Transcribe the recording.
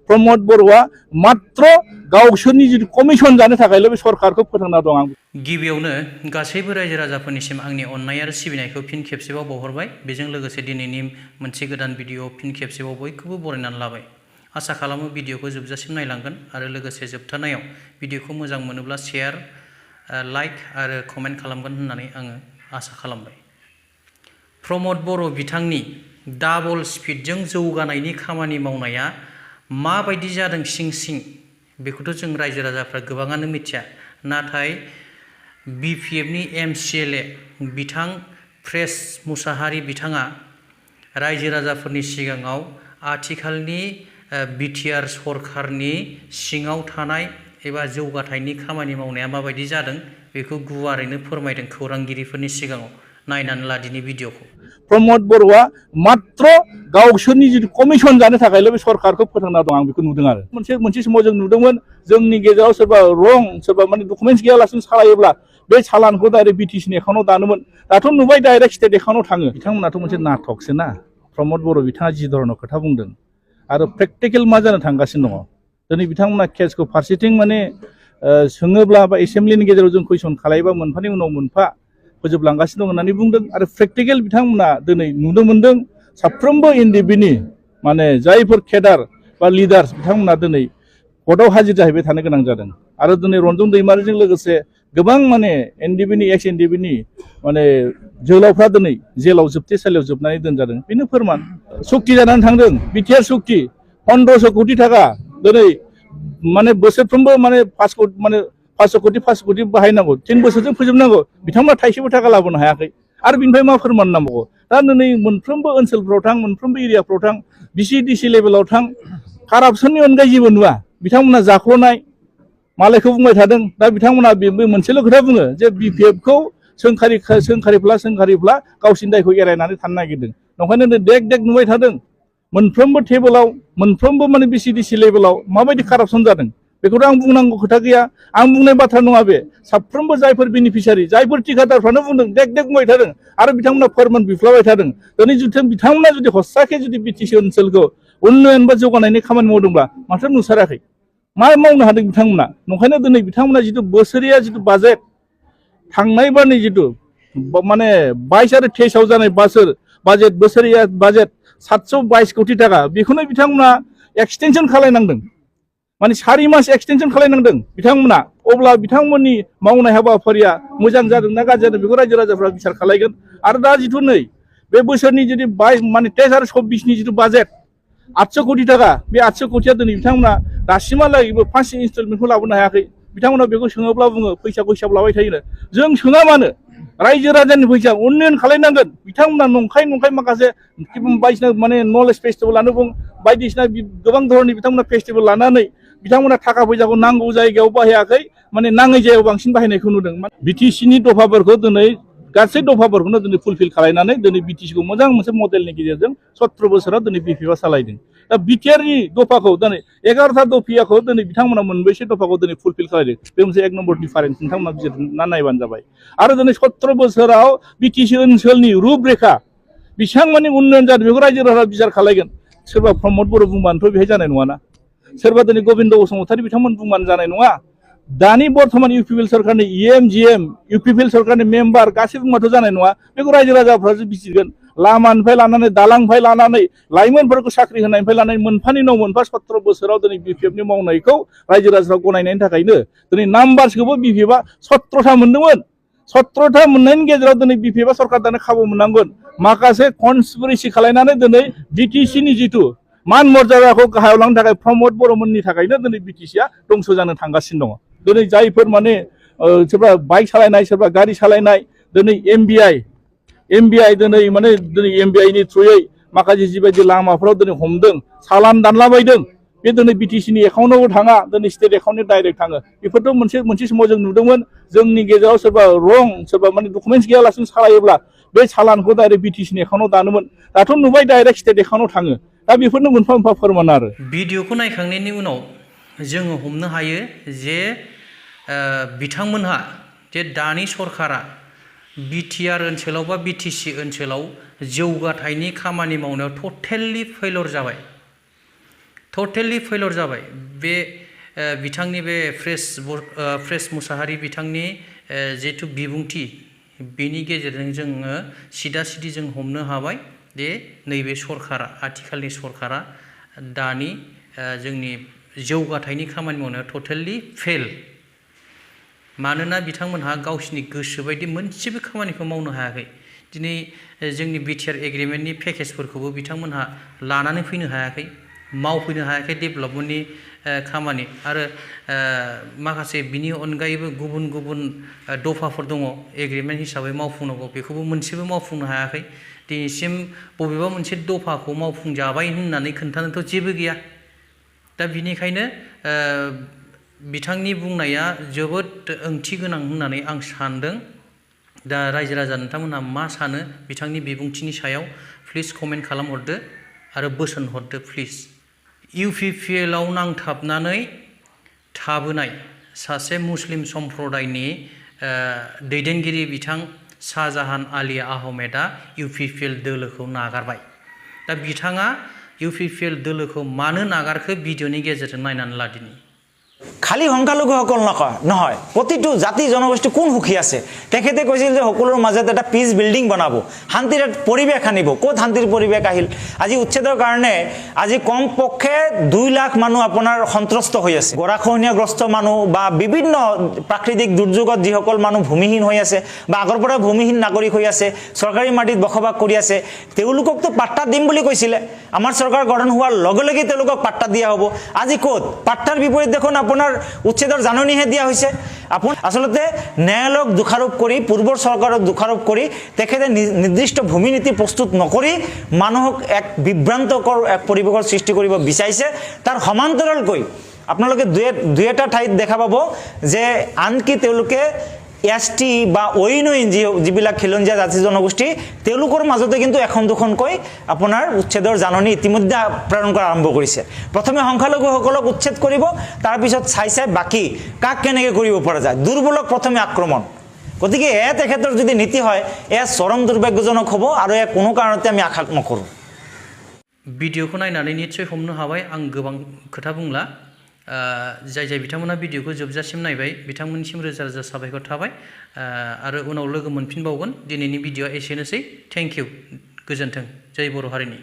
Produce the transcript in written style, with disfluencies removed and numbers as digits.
प्रमद बर'आ मात्र गावसोरनि जितु कमिसन जानो थाखायल' बे सरकारखौ फोथांना दं। आं गिबियावनो गासैबो रायजो राजाफोरनिसिम आंनि अननाय आरो सिबिनायखौ फिन खेबसेबाव बावहरबाय। बेजों लोगोसे दिनैनि मोनसे गोदान भिडिअ फिन खेबसेबाव बयखौबो बरायनानै लाबाय। आसा खालामो भिडिअखौ जोबजासिम नायलांगोन आरो लोगोसे जोबथारनायाव भिडिअखौ मोजां मोनोब्ला शेयार लाइक आरो कमेन्ट खालामगोन होननानै आङो आसा खालामबाय। प्रमद बर' बिथांनि डाबल स्पिडजों जौगानायनि खामानि मावनाया माबायदि जादों सिं सिं बेखौथ' जों रायजो राजाफ्रा गोबाङानो मिथिया। नाथाय BPFनि MCLA बिथां प्रेस मुसाहारि बिथाङा रायजो राजाफोरनि सिगाङाव आथिखालनि BTR सरकारनि सिङाव थानाय एबा जौगाथायनि खामानि मावनाया माबायदि जादों बेखौ गुवारैनो फोरमायदों खौरांगिरिफोरनि सिगाङाव। नायनानै ला दिनै भिडिअखौ। प्रमद बर'आ मात्र गावसोरनि जितु कमिसन जानो थाखायल' बे सरकारखौ फोथांना दं। आं बेखौ नुदों आरो मोनसे समाव जों नुदोंमोन जोंनि गेजेराव सोरबा रं सोरबा माने डकुमेन्टस गैयालासिनो सालायोब्ला बे चालानखौ डाइरेक्ट BTCनि एकाउन्टआव दानोमोन। दाथ' नुबाय डाइरेक्ट स्टेट एकाउन्टआव थाङो। बिथांमोनाथ' मोनसे नाटकसो ना। प्रमद बर' बिथाङा जि धरনের खोथा बुंदों आरो प्रेक्टिकेल मा जानो थांगासिनो दङ। दिनै बिथांमोना केसखौ फारसेथिं माने सोङोब्ला बा एसेम्ब्लिनि गेजेराव जों कुइसन खालायोबा मोनफानि उनाव मोनफा फोजोबलांगासिनो दं होननानै बुंदों आरो प्रेक्टिकेल बिथांमोना दिनै नुनो मोनदों साफ्रोमबो NDBनि माने जायफोर केडार बा लिडार्स बिथांमोना दिनै कर्टआव हाजिर जाहैबाय थानो गोनां जादों आरो दिनै रन्जन दैमारिजों लोगोसे गोबां माने NDBनि एक्स NDBनि माने जोहोलावफ्रा दिनै जेलाव जोबथेसालियाव जोबनानै दोनजादों। बेनो फोरमान सुक्ति जानानै थांदों। BTR सुक्ति 1500 कोटि थाखा दिनै माने बोसोरफ्रोमबो माने 500 कोटि बाहायनांगौ 3 बोसोरजों फोजोबनांगौ। बिथांमोना थाइसेबो थाखा लाबोनो हायाखै आरो बिनिफ्राय मा फोरमान नांबावगौ। दा दिनै मोनफ्रोमबो ओनसोलफ्राव थां मोनफ्रोमबो एरियाफ्राव थां BC/DC लेभेलाव थां कारापसननि अनगायै जेबो नुवा। बिथांमोना जाख्ल'नाय मालायखौ बुंबाय थादों। दा बिथांमोना बे मोनसेल' खोथा बुङो जे BPFखौ सोंखारिफ्ला गावसिनि दायखौ एरायनानै थानो नागिरदों। नंखायनो देग नुबाय थादों मोनफ्रोमबो टेबोलाव मोनफ्रोमबो माने BC/DC लेभेलाव माबायदि कारापसन जादों बेखौथ' आं बुंनांगौ खोथा गैया। आं बुंनाय बाथ्रा नङा बे। साफ्रोमबो जायफोर बेनिफिसियारि जायफोर थिकादारफ्रानो बुंदों देग बुंबाय थादों आरो बिथांमोना फोरमान बिफ्लाबाय थादों। दिनै बिथांमोना जुदि हस्साके जुदि BTC ओनसोलखौ उन्नयन बा जौगानायनि खामानि मावदोंब्ला माथो नुसाराखै मा मावनो हादों बिथांमोना। नंखायनो दिनै बिथांमोना जितु बोसोरिया जितु बाजेट थांनाय बारनि जितु माने 22 आरो 23 आव जानाय बाजेट बोसोरिया बाजेट 722 कोटि थाखा बेखौनो बिथांमोना एक्सटेनसन खालायनांदों। माने 4 मास एक्सटेनसन खालायनांदों बिथांमोना। अब्ला बिथांमोननि मावनाय हाबाफारिया मोजां जादों ना गाज्रि जादों बेखौ रायजो राजाफ्रा बिसार खालायगोन। आरो दा जितु नै बे बोसोरनि जुदि 22 माने 23 आरो 24नि जितु बाजेट 800 कोटि थाखा बे 800 कोटिया दिनै बिथांमोना दासिमहालागैबो 5 इनस्टलमेन्टखौ लाबोनो हायाखै। बिथांमोना बेखौ सोङोब्ला बुङो फैसाखौ हिसाब लाबाय थायो। जों सोङा मानो रायजो राजानि फैसा उन्नयन खालायनांगोन। बिथांमोना नंखाय माखासे बायदिसिना माने नलेज फेस्टिभेलानो बुं बायदिसिना गोबां धरननि बिथांमोना फेस्टिभेल लानानै बिथांमोना थाखा फैसाखौ नांगौ जायगायाव बाहायाखै माने नाङै जायगायाव बांसिन बाहायनायखौ नुदों। BTCनि दफाफोरखौ दिनै गासै दफाफोरखौनो दिनै फुलफिल खालायनानै दिनै BTCखौ मोजां मोनसे मडेलनि गेजेरजों 17 बोसोराव दिनै BPFआ सालायदों। दा BTRनि दफाखौ दिनै 11टा दफाखौ दिनै बिथांमोना मोनबेसे दफाखौ दिनै फुलफिल खालायदों बे मोनसे 1 नम्बर डिफारेन्स नोंथांमोना बिजिरना नायबानो जाबाय। आरो दिनै 17 बोसोराव BTC ओनसोलनि रुपरेखा बेसेबां माने उन्नयन जादों बेखौ रायजो राजा बिचार खालायगोन। सोरबा प्रमद बर' बुंबानोथ' बेहाय जानाय नङाना। सोरबा दिनै गबिन्द बसुमतारी बिथांमोन बुंबानो जानाय नङा। दानि बर्थमान UPPL सरकारनि GM UPPL सरकारनि मेम्बार गासैबो बुंबाथ' जानाय नङा। बेखौ रायजो राजाफ्रासो बिजिरगोन। लामानिफ्राय लानानै दालांनिफ्राय लानानै लाइमोनफोरखौ साख्रि होनायनिफ्राय लानानै मोनफानि उनाव मोनफा 17 बोसोराव दिनै BPFनि मावनायखौ रायजो राजाफ्रा गनायनायनि थाखायनो दिनै नाम्बारसखौबो BPFआ 17टा मोनदोंमोन। 17टा मोननायनि गेजेराव दिनै BPFआ सरकार दानो खाबु मोननांगोन। माखासे कनस्पिरेसि खालायनानै दिनै BTCनि जितु मान मर्यादाखौ गाहायाव लांनो थाखाय प्रमद बर'मोननि थाखायनो दिनै BTCआ दंस' जानो थांगासिनो दङ। दिनै जायफोर माने सोरबा बाइक सालायनाय सोरबा गारि सालायनाय दिनै MBI दिनै माने दिनै MBIनि थ्रुयै माखासे जिबायदि लामाफोराव दिनै हमदों चालान दानलाबायदों बे दिनै BTCनि एकाउन्टआवबो थाङा दिनै स्टेट एकाउन्टनि डाइरेक्ट थाङो। बेफोरथ' मोनसे समाव जों नुदोंमोन जोंनि गेजेराव सोरबा रं सोरबा माने डकुमेन्टस गैयालासिनो सालायोब्ला बे चालानखौ डाइरेक्ट BTCनि एकाउन्टआव दानोमोन। दाथ' नुबाय डाइरेक्ट स्टेट एकाउन्टआव थाङो। दा बेफोरनो मोनफा फोरमान आरो। भिडिअखौ नायखांनायनि उनाव जोङो हमनो हायो जे बिथांमोनहा जे दानि सरकारा BTR ओनसोलाव बा BTC ओनसोलाव जौगाथायनि खामानि मावनायाव टटेलि फेलर जाबाय। टटेलि फेलर जाबाय बे बिथांनि बे फ्रेस मुसाहारि बिथांनि जिहेतु बिबुंथि बेनि गेजेरजों जोङो सिदा सिदि जों हमनो हाबाय दे नैबे सरकारा आथिखालनि सरकारा दानि जोंनि जौगाथायनि खामानि मावनायाव टटेलि फेल मानोना बिथांमोनहा गावसिनि गोसो बायदि मोनसेबो खामानिखौ मावनो हायाखै दिनै जोंनि BTR एग्रिमेन्टनि पेकेजफोरखौबो बिथांमोनहा लानानै फैनो हायाखै मावफैनो हायाखै डेभेलपमेन्टनि खामानि आरो माखासे बिनि अनगायैबो गुबुन गुबुन दफाफोर दङ एग्रिमेन्ट हिसाबै मावफुंनांगौ बेखौबो मोनसेबो मावफुंनो हायाखै दिनैसिम बबेबा मोनसे दफाखौ मावफुंजाबाय होननानै खोन्थानोथ' जेबो गैया दा बिनिखायनो बिथांनि बुंनाया जोबोद ओंथि गोनां होननानै आं सानदों दा रायजो राजा नोंथांमोनहा मा सानो बिथांनि बिबुंथिनि सायाव प्लिज कमेन्ट खालामहरदो आरो बोसोन हरदो प्लिज UPPLआव नांथाबनानै थाबोनाय सासे मुस्लिम सम्प्रदायनि दैदेनगिरि बिथां शाहजाहान आली आहमेदा UPPL दोलोखौ नागारबाय दा बिथाङा UPPL दोलोखौ मानो नागारखो भिडिअनि गेजेरजों नायनानै ला दिनै খালি সংখ্যালঘুসকল নহয় প্ৰতিটো জাতি জনগোষ্ঠী কোন সুখী আছে তেখেতে কৈছিল যে সকলোৰ মাজত এটা পিস বিল্ডিং বনাব শান্তিৰ পৰিবেশ আনিব ক'ত শান্তিৰ পৰিবেশ আহিল আজি উচ্ছেদৰ কাৰণে আজি কম পক্ষে 2 লাখ মানুহ আপোনাৰ সন্ত্ৰস্ত হৈ আছে গৰাখহনীয়াগ্ৰস্ত মানুহ বা বিভিন্ন প্ৰাকৃতিক দুৰ্যোগত যিসকল মানুহ ভূমিহীন হৈ আছে বা আগৰ পৰা ভূমিহীন নাগৰিক হৈ আছে চৰকাৰী মাটিত বসবাস কৰি আছে তেওঁলোককতো পাট্টা দিম বুলি কৈছিলে আমাৰ চৰকাৰ গঠন হোৱাৰ লগে লগে তেওঁলোকক পাট্টা দিয়া হ'ব আজি ক'ত পাট্টাৰ বিপৰীত দেখোন আপোনাৰ উচ্ছেদৰ জাননীহে দিয়া হৈছে আপন আসলতে ন্যায়ালয়ক দোষাৰোপ কৰি পূৰ্বৰ চৰকাৰক দোষাৰোপ কৰি তেখেতে নিৰ্দিষ্ট ভূমি নীতি প্ৰস্তুত নকৰি মানুহক এক বিভ্ৰান্তকৰ এক পৰিৱেশৰ সৃষ্টি কৰিব বিচাৰিছে তাৰ সমান্তৰালকৈ আপোনালোকে দুই এটা ঠাইত দেখা পাব যে আনকি তেওঁলোকে ST বা অইন যিবিলাক খিলঞ্জীয়া জাতি জনগোষ্ঠী তেওঁলোকৰ মাজতে কিন্তু এখন দুখনকৈ আপোনাৰ উচ্ছেদৰ জাননী ইতিমধ্যে প্ৰেৰণ কৰা আৰম্ভ কৰিছে প্ৰথমে সংখ্যালঘুসকলক উচ্ছেদ কৰিব তাৰ পিছত চাই বাকি কাক কেনেকৈ কৰিব পৰা যায় দুৰ্বলক প্ৰথমে আক্ৰমণ গতিকে তেখেতৰ যদি নীতি হয় চৰম দুৰ্ভাগ্যজনক হ'ব আৰু কোনো কাৰণতে আমি আশা নকৰো भिडिअखौ नायनानै निश्चय हमनो हाबाय आं गोबां खोथा बुंला जाय बिथांमोना भिडिअखौ जोबजासिम नायबाय बिथांमोननिसिम रोजा रोजा साबायखर थाबाय आरो उनाव लोगो मोनफिनबावगोन दिनैनि भिडिअआ एसेनोसै थेंक इउ गोजोन्थों जय बर' हारिनि